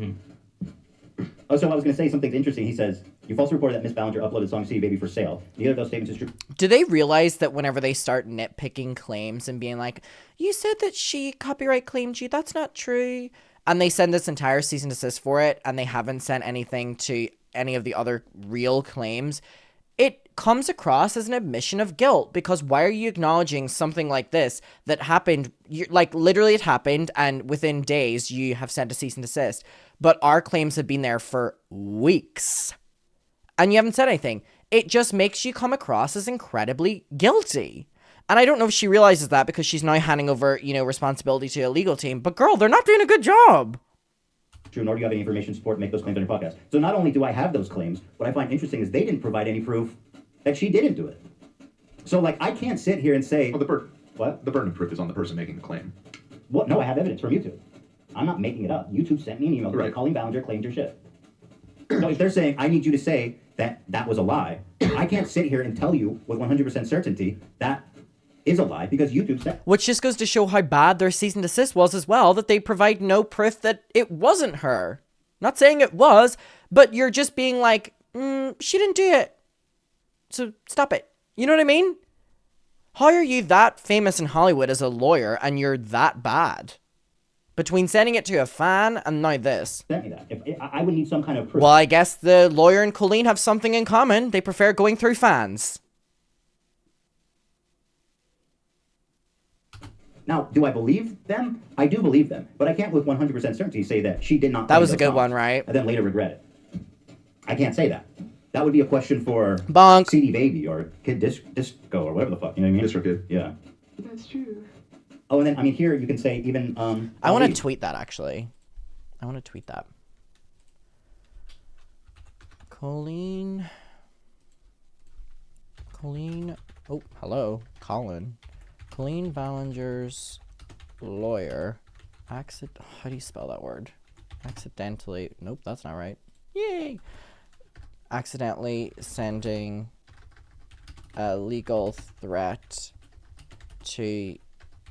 Oh, so I was going to say something interesting. He says, you falsely reported that Miss Ballinger uploaded song See Baby for sale. Neither of those statements is true. Do they realize that whenever they start nitpicking claims and being like, you said that she copyright claimed you, that's not true, and they send this entire cease and desist for it, and they haven't sent anything to any of the other real claims, it comes across as an admission of guilt, because why are you acknowledging something like this that happened, like literally it happened, and within days you have sent a cease and desist, but our claims have been there for weeks, and you haven't said anything. It just makes you come across as incredibly guilty. And I don't know if she realizes that because she's now handing over, responsibility to a legal team, but girl, they're not doing a good job. True, nor do you have any information to support make those claims on your podcast. So not only do I have those claims, what I find interesting is they didn't provide any proof that she didn't do it. So, like, I can't sit here and say... Well, What? the burden of proof is on the person making the claim. What? No, I have evidence from YouTube. I'm not making it up. YouTube sent me an email Right. Colleen Ballinger claimed your shit. So if they're saying, I need you to say that that was a lie, I can't sit here and tell you with 100% certainty that is a lie because YouTube said. Which just goes to show how bad their cease and desist was as well, that they provide no proof that it wasn't her. Not saying it was, but you're just being like, she didn't do it. So stop it. You know what I mean? How are you that famous in Hollywood as a lawyer and you're that bad? Between sending it to a fan and now this. Sent me that. I would need some kind of proof. Well, I guess the lawyer and Colleen have something in common. They prefer going through fans. Now, do I believe them? I do believe them, but I can't with 100% certainty say that she did not. That claim was a those good songs one, right? And then later regret it. I can't say that. That would be a question for Bonk. CD Baby or Kid Disco or whatever the fuck. You know what I mean? Disco Kid. Yeah. That's true. Oh, and then I mean here you can say even. I want Ali. to tweet that, actually. I want to tweet that. Colleen. Oh, hello. Colin. Colleen Ballinger's lawyer. How do you spell that word? Accidentally. Nope, that's not right. Yay! Accidentally sending a legal threat to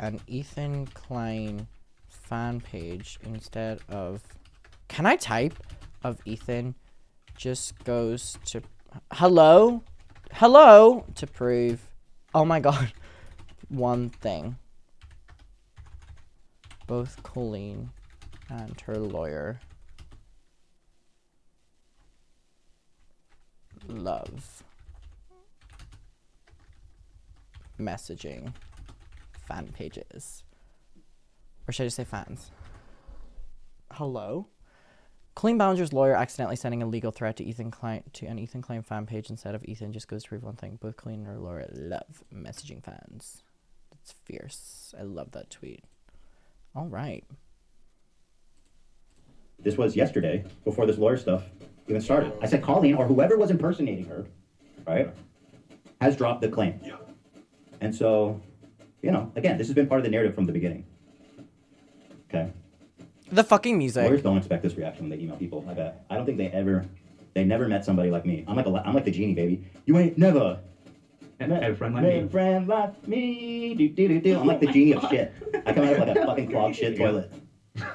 an Ethan Klein fan page instead of... Can I type? Of Ethan just goes to... Hello? To prove... Oh my god. One thing. Both Colleen and her lawyer love messaging fan pages. Or should I just say fans? Hello? Colleen Ballinger's lawyer accidentally sending a legal threat to an Ethan Klein fan page instead of Ethan just goes to prove one thing. Both Colleen and her lawyer love messaging fans. That's fierce. I love that tweet. All right. This was yesterday before this lawyer stuff even started. I said Colleen or whoever was impersonating her, right, has dropped the claim. Yeah. And so, again, this has been part of the narrative from the beginning. Okay. The fucking music. Lawyers don't expect this reaction when they email people. I bet. I don't think they never met somebody like me. I'm like the genie, baby. You ain't never Had a friend like met a me. friend like me. Do. I'm like the genie of shit. I come out of like a fucking clogged shit toilet.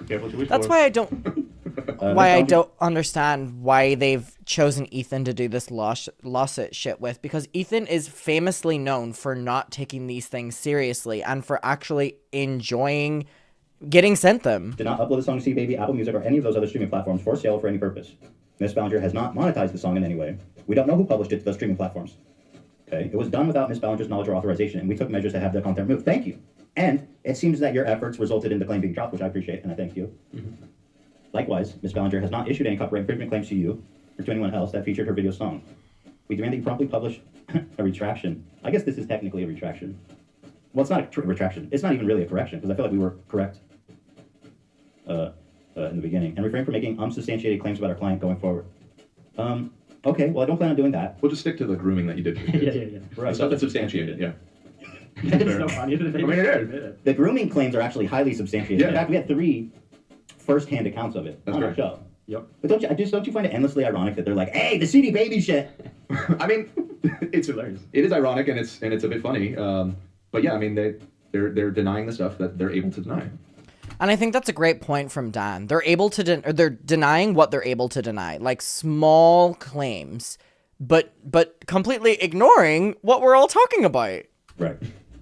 Careful what you wish That's for. why I don't Miss I Ballinger- don't understand why they've chosen Ethan to do this lawsuit shit with, because Ethan is famously known for not taking these things seriously and for actually enjoying getting sent them. Did not upload the song to CD Baby, Apple Music, or any of those other streaming platforms for sale or for any purpose. Miss Ballinger has not monetized the song in any way. We don't know who published it to those streaming platforms. Okay, it was done without Miss Ballinger's knowledge or authorization, and we took measures to have the content removed. Thank you. And it seems that your efforts resulted in the claim being dropped, which I appreciate, and I thank you. Likewise, Miss Ballinger has not issued any copyright infringement claims to you or to anyone else that featured her video song. We demand that you promptly publish a retraction. I guess this is technically a retraction. Well, it's not a retraction. It's not even really a correction, because I feel like we were correct in the beginning. And refrain from making unsubstantiated claims about our client going forward. Okay, well, I don't plan on doing that. We'll just stick to the grooming that you did. Yeah. Right. Stuff that's substantiated, yeah. It's so funny. I mean, it is. The grooming claims are actually highly substantiated. In Yeah. fact, we had 3 first-hand accounts of it That's on our great. show. Yep. But don't you find it endlessly ironic that they're like, hey, the CD Baby shit? I mean, it's hilarious. It is ironic and it's a bit funny. But yeah, I mean, they're denying the stuff that they're able to deny. And I think that's a great point from Dan. They're able to they're denying what they're able to deny, like small claims, but completely ignoring what we're all talking about. Right.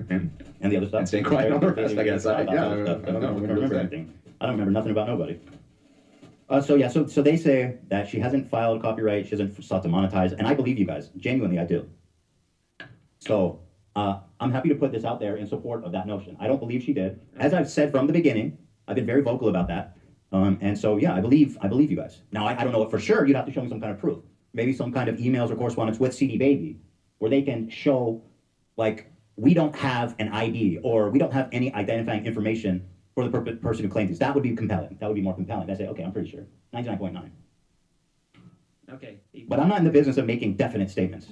And And the other stuff. And staying quiet on the rest, I guess. I Yeah, I don't know. We don't remember anything. I don't remember nothing about nobody. So they say that she hasn't filed copyright, she hasn't sought to monetize, and I believe you guys. Genuinely, I do. So I'm happy to put this out there in support of that notion. I don't believe she did. As I've said from the beginning, I've been very vocal about that. And so, yeah, I believe you guys. Now, I don't know it for sure. You'd have to show me some kind of proof. Maybe some kind of emails or correspondence with CD Baby, where they can show, like, we don't have an ID or we don't have any identifying information for the person who claims this. That would be compelling. That would be more compelling. I say, okay, I'm pretty sure. 99.9. Okay. But I'm not in the business of making definite statements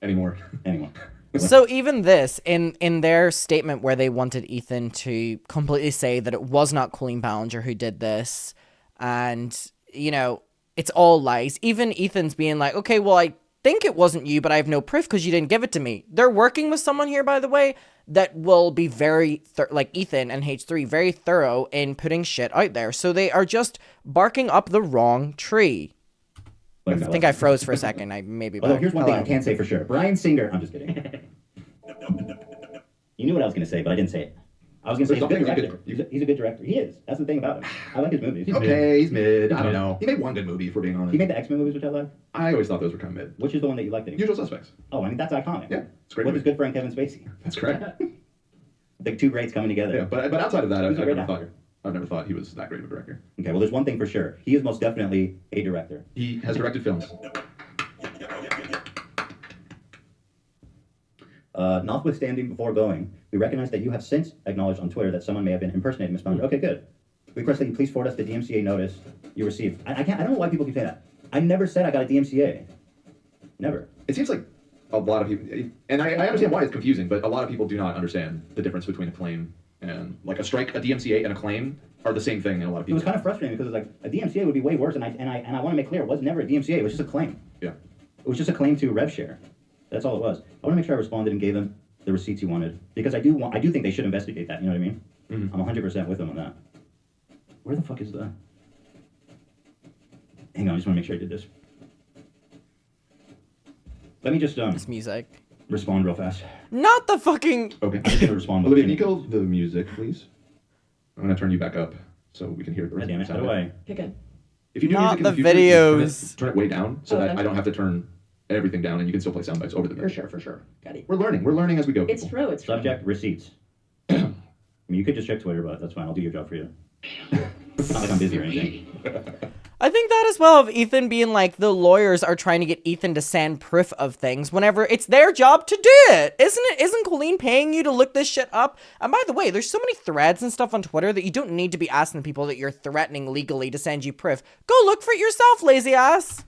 Anymore. anymore. So even this, in their statement where they wanted Ethan to completely say that it was not Colleen Ballinger who did this, and, you know, it's all lies. Even Ethan's being like, okay, well, I think it wasn't you, but I have no proof because you didn't give it to me. They're working with someone here, by the way, that will be very, like Ethan and H3, very thorough in putting shit out there. So they are just barking up the wrong tree. I think I froze for a second. I maybe. Although here's one thing I can say for sure. Brian Singer. I'm just kidding. You knew what I was going to say, but I didn't say it. I was going to say he's a good director. He's a good director. He is. That's the thing about him. I like his movies. Okay, he's mid. I don't know. He made one good movie, if we're being honest. He made the X-Men movies, which I like. I always thought those were kind of mid. Which is the one that you liked? Usual Suspects. Oh, I mean, that's iconic. Yeah, it's a great With movie. his good friend Kevin Spacey. That's correct. The two greats coming together. Yeah, but outside of that, He's a great I've never thought he was that great of a director. Okay, well, there's one thing for sure. He is most definitely a director. He has directed films. Notwithstanding the foregoing, we recognize that you have since acknowledged on Twitter that someone may have been impersonating Ms. Ballinger. Okay, good. We request that you please forward us the DMCA notice you received. I don't know why people keep saying that. I never said I got a DMCA. Never. It seems like a lot of people, and I understand why it's confusing, but a lot of people do not understand the difference between a claim and, like, a strike, a DMCA, and a claim are the same thing in a lot of It people. was kind of frustrating because it's like a DMCA would be way worse, and I want to make clear it was never a DMCA. It was just a claim. Yeah. It was just a claim to rev share. That's all it was. I want to make sure I responded and gave them the receipts he wanted because I do think they should investigate that. You know what I mean? Mm-hmm. I'm 100% with them on that. Where the fuck is the? Hang on, I just want to make sure I did this. Let me just This music. respond real fast. Not the fucking. Okay. I'm just gonna respond. Olivia, can you kill the music, please? I'm going to turn you back up so we can hear the God rest damn of it! the How do I? Okay, good. If you do Not music in the future, you can videos. turn it way down so that Okay. I don't have to turn everything down and you can still play sound bites over the For music. sure. Got it. We're learning as we go. It's people. true, it's true. Subject receipts. I mean, you could just check Twitter, but that's fine. I'll do your job for you. It's not like I'm busy or anything. I think that as well of Ethan being like the lawyers are trying to get Ethan to send proof of things whenever it's their job to do it. Isn't Colleen paying you to look this shit up? And by the way, there's so many threads and stuff on Twitter that you don't need to be asking people that you're threatening legally to send you proof. Go look for it yourself, lazy ass.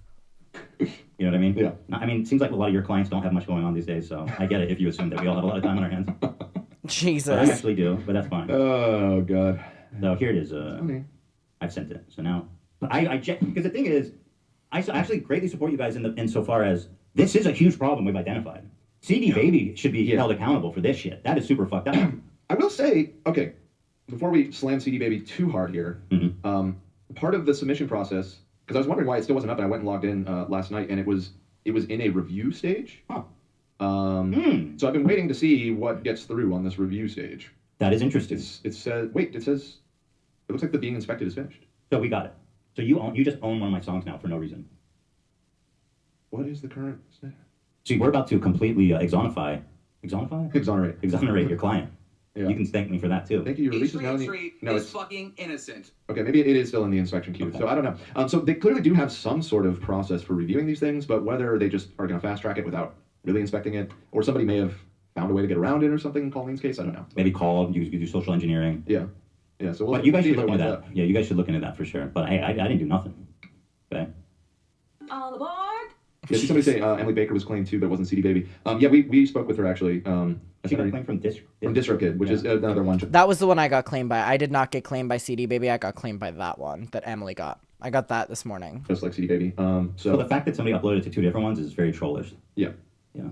You know what I mean? Yeah. I mean, it seems like a lot of your clients don't have much going on these days, so I get it if you assume that we all have a lot of time on our hands. But I Jesus. actually do, but that's fine. Oh, God. So here it is. Okay. I've sent it. So now, I check because the thing is, I actually greatly support you guys in so far as this is a huge problem we've identified. CD Baby should be held accountable for this shit. That is super fucked up. I will say, okay, before we slam CD Baby too hard here, part of the submission process, because I was wondering why it still wasn't up, and I went and logged in last night, and it was in a review stage. Huh. So I've been waiting to see what gets through on this review stage. That is interesting. It says, wait, it says, it looks like the being inspected is finished. So we got it. So you just own one of my songs now for no reason. What is the current status? See, we're about to completely exonerate your client. Yeah. You can thank me for that too. Thank you. Your release is now in the... Tree No, is it's... fucking innocent. Okay, maybe it is still in the inspection queue. Okay. So I don't know. So they clearly do have some sort of process for reviewing these things, but whether they just are going to fast track it without really inspecting it, or somebody may have found a way to get around it or something in Colleen's case, I don't know. Maybe call, you do social engineering. Yeah. Yeah, so But you guys see should if it look into winds that. up. Yeah, you guys should look into that for sure. But I didn't do nothing. Okay. All aboard. Yeah, see somebody say Emily Baker was claimed too, but it wasn't CD Baby. Yeah, we spoke with her actually. I think I'm playing from Distro Kid, which Yeah. is another one. That was the one I got claimed by. I did not get claimed by CD Baby. I got claimed by that one that Emily got. I got that this morning. Just like CD Baby. So the fact that somebody uploaded to two different ones is very trollish. Yeah. Yeah.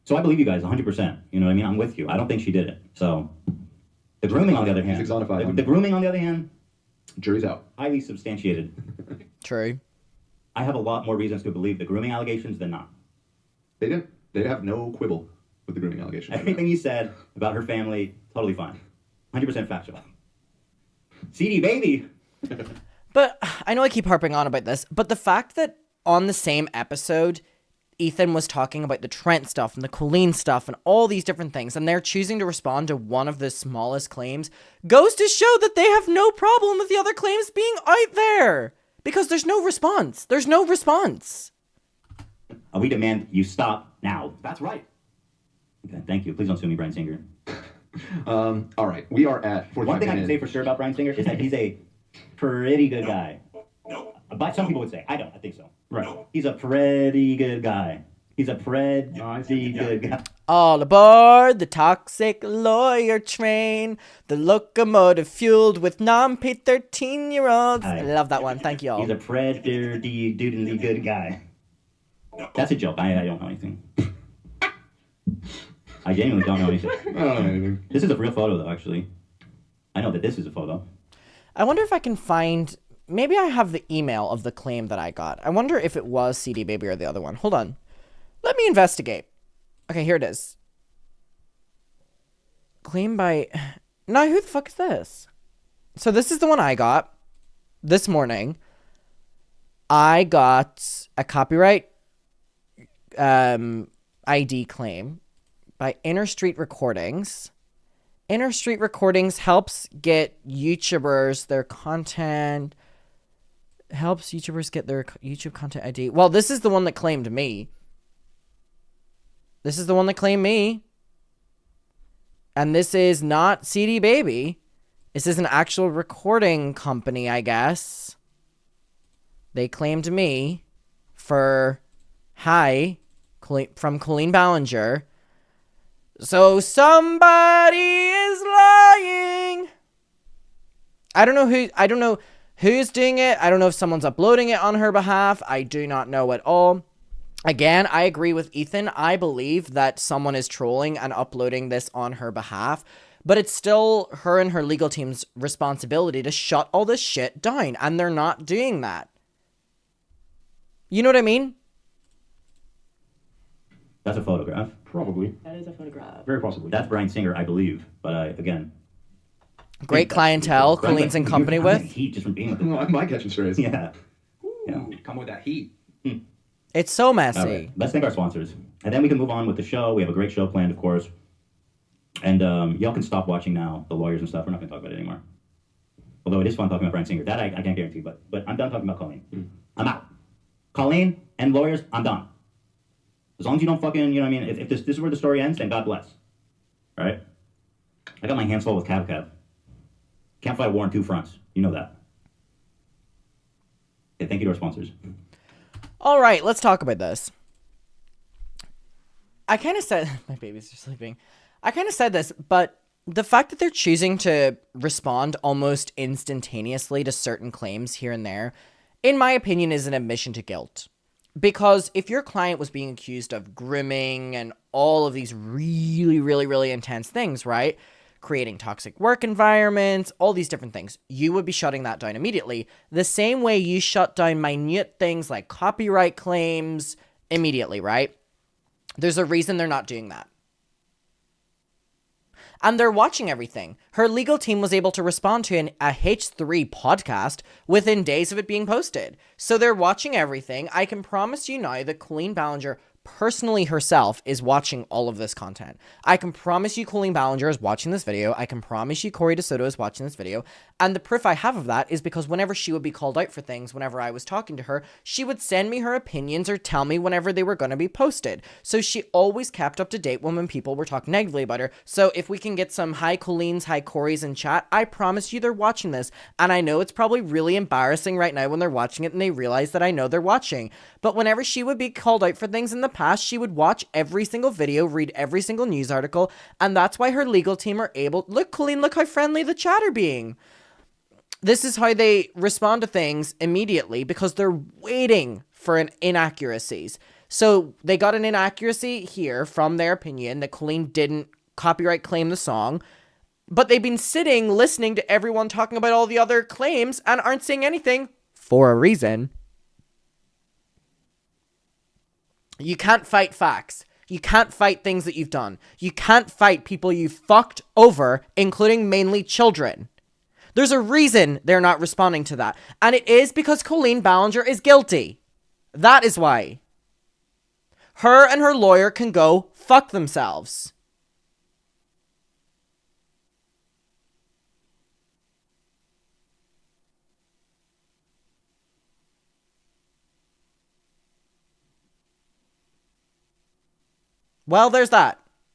So I believe you guys 100%. You know what I mean? I'm with you. I don't think she did it. So the grooming on the other hand. He's exonified. The grooming on the other hand, Jury's out. highly substantiated. True. I have a lot more reasons to believe the grooming allegations than not. They have no quibble with the grooming allegations. Everything you said about her family, totally fine. 100% factual. CD Baby. But I know I keep harping on about this, but the fact that on the same episode, Ethan was talking about the Trent stuff and the Colleen stuff and all these different things, and they're choosing to respond to one of the smallest claims, goes to show that they have no problem with the other claims being out there. Because there's no response. There's no response. We demand you stop now. That's right. Okay, thank you. Please don't sue me, Brian Singer. All right. We are at 45 One thing I can minutes. say for sure about Brian Singer is that he's a pretty good guy. But some people would say, I don't. I think so. Right. He's a pretty good guy. He's a pretty good guy. All aboard the toxic lawyer train, the locomotive fueled with non-paid 13-year-olds. I love that one. Thank you all. He's a pretty good guy. That's a joke. I don't know anything. I genuinely don't know anything. I don't know anything. This is a real photo, though, actually. I know that this is a photo. I wonder if I can find... Maybe I have the email of the claim that I got. I wonder if it was CD Baby or the other one. Hold on. Let me investigate. Okay, here it is. Claim by... Now, who the fuck is this? So this is the one I got this morning. I got a copyright ID claim by Inner Street Recordings. Inner Street Recordings helps get YouTubers their content... Helps YouTubers get their YouTube content ID. Well, this is the one that claimed me. This is the one that claimed me. And this is not CD Baby. This is an actual recording company, I guess. They claimed me for from Colleen Ballinger. So somebody is lying. I don't know who's doing it. I don't know if someone's uploading it on her behalf. I do not know at all. Again, I agree with Ethan. I believe that someone is trolling and uploading this on her behalf, but it's still her and her legal team's responsibility to shut all this shit down, and they're not doing that. You know what I mean? That's a photograph. Probably. That is a photograph. Very possibly. That's Brian Singer, I believe. But again... Great clientele Colleen's in company with. Heat just from being with them. Well, my catching strays. Yeah. Ooh, come with that heat. It's so messy. All right. Let's thank our sponsors. And then we can move on with the show. We have a great show planned, of course. And y'all can stop watching now, the lawyers and stuff. We're not going to talk about it anymore. Although it is fun talking about Brian Singer. That I can't guarantee, but I'm done talking about Colleen. I'm out. Colleen and lawyers, I'm done. As long as you don't fucking, you know what I mean? If this is where the story ends, then God bless. All right? I got my hands full with Cav. Can't fight a war on two fronts. You know that. Okay, thank you to our sponsors. All right, let's talk about this. I kind of said... My babies are sleeping. I kind of said this, but the fact that they're choosing to respond almost instantaneously to certain claims here and there, in my opinion, is an admission to guilt. Because if your client was being accused of grooming and all of these really, really, really intense things, right? Creating toxic work environments, all these different things, you would be shutting that down immediately. The same way you shut down minute things like copyright claims immediately, right? There's a reason they're not doing that. and they're watching everything. Her legal team was able to respond to a H3 podcast within days of it being posted. So they're watching everything. I can promise you now that Colleen Ballinger personally herself is watching all of this content. I can promise you Colleen Ballinger is watching this video. I can promise you Corey DeSoto is watching this video. And the proof I have of that is because whenever she would be called out for things, whenever I was talking to her, she would send me her opinions or tell me whenever they were going to be posted. So she always kept up to date when people were talking negatively about her. So if we can get some hi Colleen's, hi Corey's in chat, I promise you they're watching this. And I know it's probably really embarrassing right now when they're watching it and they realize that I know they're watching. But whenever she would be called out for things in the past, she would watch every single video, read every single news article, and that's why her legal team are able... Look, Colleen, look how friendly the chat are being. This is how they respond to things immediately, because they're waiting for inaccuracies. So they got an inaccuracy here from their opinion that Colleen didn't copyright claim the song, but they've been sitting listening to everyone talking about all the other claims and aren't saying anything for a reason. You can't fight facts. You can't fight things that you've done. You can't fight people you fucked over, including mainly children. There's a reason they're not responding to that. And it is because Colleen Ballinger is guilty. That is why. Her and her lawyer can go fuck themselves. Well, there's that.